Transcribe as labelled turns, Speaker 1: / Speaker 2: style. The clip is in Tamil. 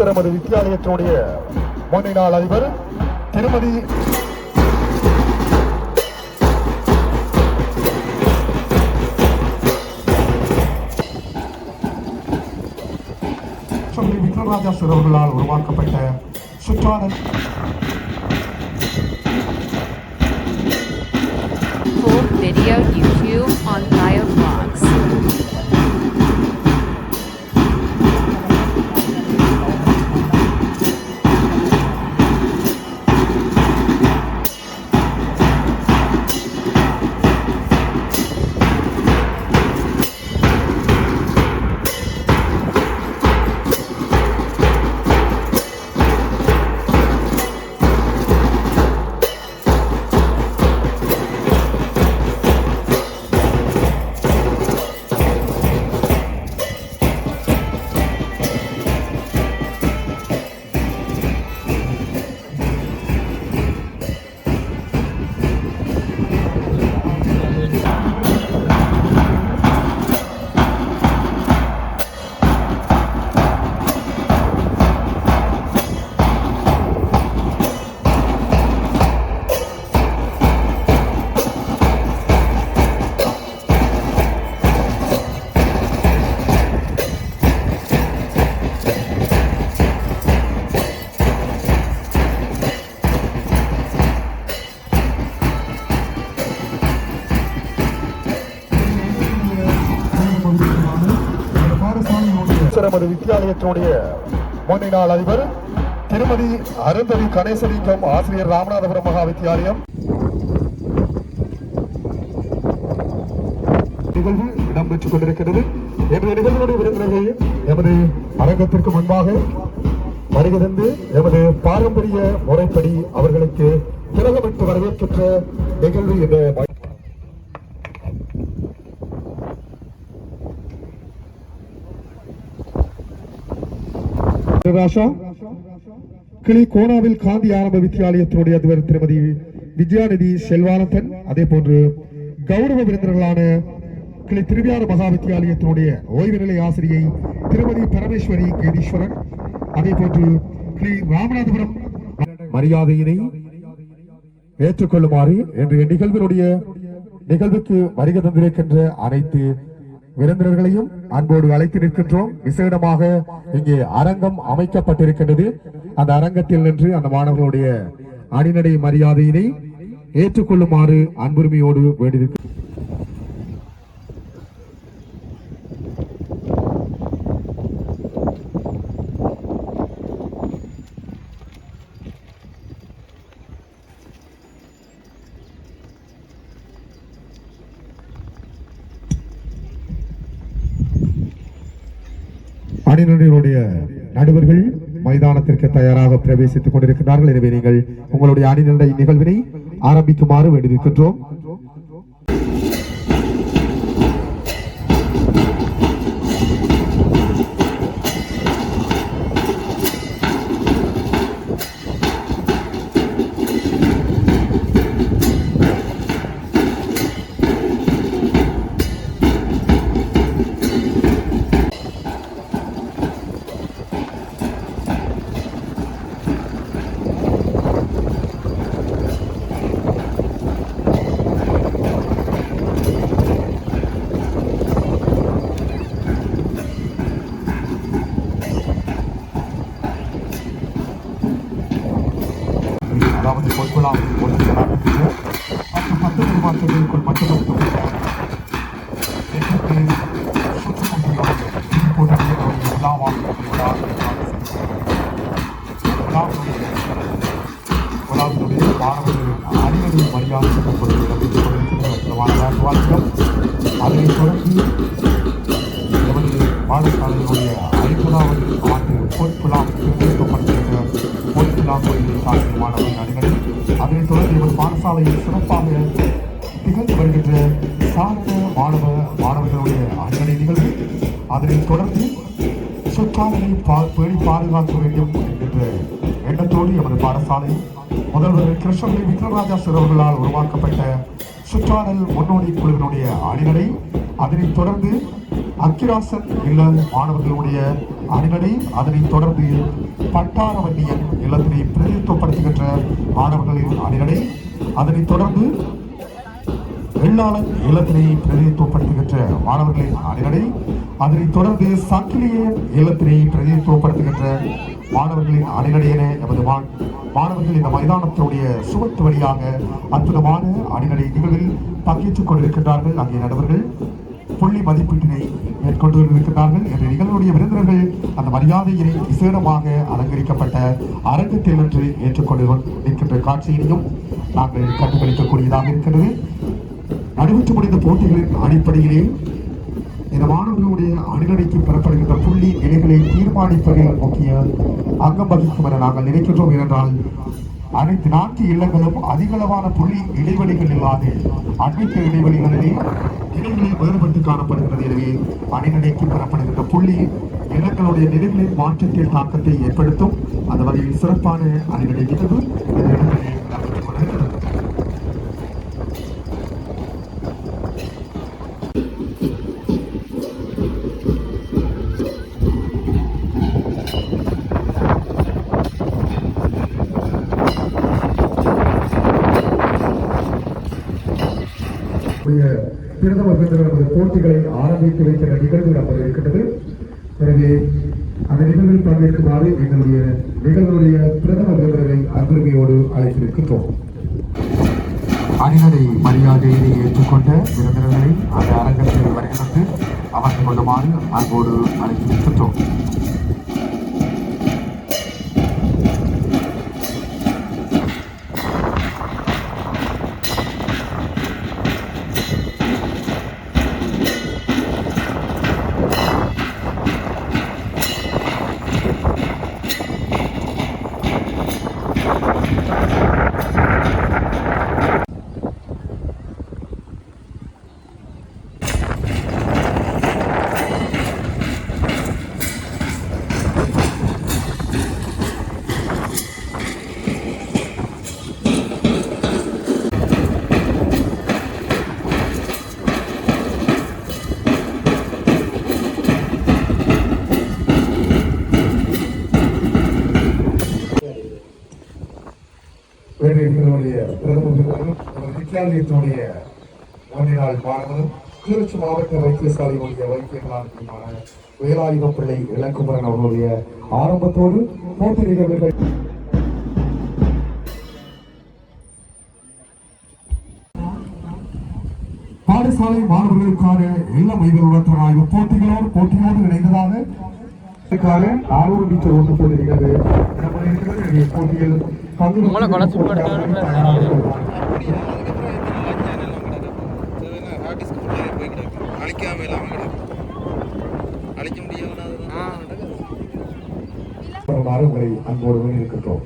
Speaker 1: நமது வித்தியாலயத்தினுடைய முன்னாள் அதிபர் திருமதி விக்ரமராஜா சார் அவர்களால் உருவாக்கப்பட்ட சுற்றாடல்
Speaker 2: video YouTube on BioVlogs. நமது வித்தியாலயத்தினுடைய முன்னாள் அதிபர் திருமதி அருந்ததி கணேசலிங்கம் ஆசிரியர் ராமநாதபுரம் மகா வித்தியாலயம் நிகழ்வு இடம்பெற்றுக் கொண்டிருக்கிறது. என்ற நிகழ்வுடைய விருந்தினர்கள் எமது அரங்கத்திற்கு முன்பாக வருகிறது. எமது பாரம்பரிய முறைப்படி அவர்களுக்கு திலகமிட்டு வரவேற்கின்ற நிகழ்வு என்ற கிளி கோணாவில் காந்தி ஆரம்ப வித்தியாலயத்தினுடைய அதிபர் திருமதி வித்யாநிதி செல்வானந்தன், அதே போன்று கௌரவ விருந்தினர்களான கிளி திருவியாறு மகா வித்தியாலயத்தினுடைய ஓய்வு நிலை ஆசிரியை திருமதி பரமேஸ்வரி கேதீஸ்வரன், அதே போன்று கிளி ராமநாதபுரம் மரியாதையினை ஏற்றுக்கொள்ளுமாறு இன்றைய நிகழ்வுக்கு வருகை தந்திருக்கின்ற அனைத்து விருந்தினர்களையும் அன்போடு அழைத்து நிற்கின்றோம். விசேடமாக இங்கே அரங்கம் அமைக்கப்பட்டிருக்கின்றது. அந்த அரங்கத்தில் நின்று அந்த மாணவர்களுடைய அணிநடை மரியாதையினை ஏற்றுக்கொள்ளுமாறு அன்புரிமையோடு வேண்டியிருக்கிறோம். அணியினுடைய நடுவர்கள் மைதானத்திற்கு தயாராக பிரவேசித்துக் கொண்டிருக்கிறார்கள். எனவே நீங்கள் உங்களுடைய அணியினுடைய நிகழ்வினை ஆரம்பிக்குமாறு வேண்டியிருக்கின்றோம். அதாவது பொய்கொள்ளாமல் மாற்றங்களுக்குள் மட்டும் அணிவகை மரியாதை அதனைத் தொடர்ந்து எமது பாடசாலையினுடைய 50வது ஆண்டு பொற்குழாம் தேர்ந்தெடுக்கப்பட்டிருக்கிற பொற்குழா கோயிலில் சாதிக்கும் மாணவர்கள் அணிகளை, அதனைத் தொடர்ந்து எமது பாடசாலையில் சிறப்பாக திகழ்ந்து வருகின்ற சார்ந்த மாணவர்களுடைய அணிகளை நிகழ்வு, அதனைத் தொடர்ந்து சுற்றாடலை பேணி பாதுகாக்க வேண்டும் என்கின்ற எண்ணத்தோடு எமது பாடசாலை முதல்வர் கிருஷ்ணகிரி விக்ரமராஜா சார் அவர்களால் உருவாக்கப்பட்ட சுற்றாடல் முன்னோடி குழுவினுடைய அணிகளை, அதனைத் தொடர்ந்து
Speaker 1: அக்கிராசன் இல்ல மாணவர்களுடைய அணிநடை, அதனைத் தொடர்ந்து பட்டாரவன்னியன் இல்லத்தினை பிரதிநிதித்துவப்படுத்துகின்ற மாணவர்களின் அணிநடை, அதனைத் தொடர்ந்து வெள்ளாளன் இல்லத்தினை பிரதிநிதித்துவப்படுத்துகின்ற மாணவர்களின் அணிநடை, அதனைத் தொடர்ந்து சங்கிலியன் இல்லத்தினை பிரதிநிதித்துவப்படுத்துகின்ற மாணவர்களின் அணிநடை என எமது மாணவர்கள் இந்த மைதானத்தினுடைய சுவத்து வழியாக அற்புதமான அணிநடை நிகழ்வில் பங்கேற்றுக் கொண்டிருக்கின்றார்கள். அங்கே நடுவர்கள் புள்ளி மதிப்பீட்டினை மேற்கொண்டு இருக்கின்றார்கள். என்ற நிகழ்வுடைய விருந்தினர்கள் அந்த மரியாதையினை விசேடமாக அலங்கரிக்கப்பட்ட அரங்கத்தில் என்று ஏற்றுக்கொண்டு இருக்கின்ற காட்சியினையும் நாங்கள் கண்டுகளிக்கக்கூடியதாக இருக்கிறது. நடைபெற்று முடிந்த போட்டிகளின் அடிப்படையிலே இந்த மாணவர்களுடைய அணிநடைக்கு பெறப்படுகின்ற புள்ளி நிலைகளை தீர்மானிப்பதில் முக்கிய அங்கம் வகிக்கும் என நாங்கள் நினைக்கின்றோம். ஏனென்றால் அனைத்து 4 இல்லங்களும் அதிகளவான புள்ளி இடைவெளிகள் இல்லாது அனைத்து இடைவெளிகளிலே நிலைகளை வேறுபட்டு காணப்படுகிறது. எனவே அணிநடைக்கு பெறப்படுகின்ற புள்ளி இனங்களுடைய நிலைகளின் மாற்றத்தில் தாக்கத்தை ஏற்படுத்தும். அந்த வகையில் சிறப்பான அணிநடை நிகழ்வு இந்த இடத்திலே நடைபெற்றுக் கொண்டிருக்கிறது. பிரதம விருந்தினர் போட்டிகளை ஆரம்பித்து வைக்கிற நிகழ்வு நமது இருக்கின்றது. எனவே அந்த நிகழ்வில் பங்கேற்குமாறு எங்களுடைய நிகழ்வுடைய பிரதம விருந்தினரை அன்புரிமையோடு அழைத்திருக்கின்றோம். அணிநடை மரியாதையினை ஏற்றுக்கொண்ட விருந்தினர்களை அந்த அரங்கத்தில் வருகிறது அமர்ந்து கொள்ளுமாறு அன்போடு அழைத்திருக்கின்றோம். வித்தியாலயத்தினுடைய முன்னாள் மாணவரும் கிளிநொச்சி மாவட்ட வைத்தியசாலையினுடைய வைத்தியர்களான வேலாயுதம் பிள்ளை இளங்குமரன் அவர்களுடைய ஆரம்பத்தோடு போட்டி நிகழ்வுகள் பாடசாலை மாணவர்களுக்கான இளம் உயர்வுடன் ஆய்வு போட்டியோடு இணைந்ததாக 400 மீட்டர் ஓட்ட போட்டி நிகழ்வு போட்டியில் உங்களை அன்போடு இருக்கின்றோம்.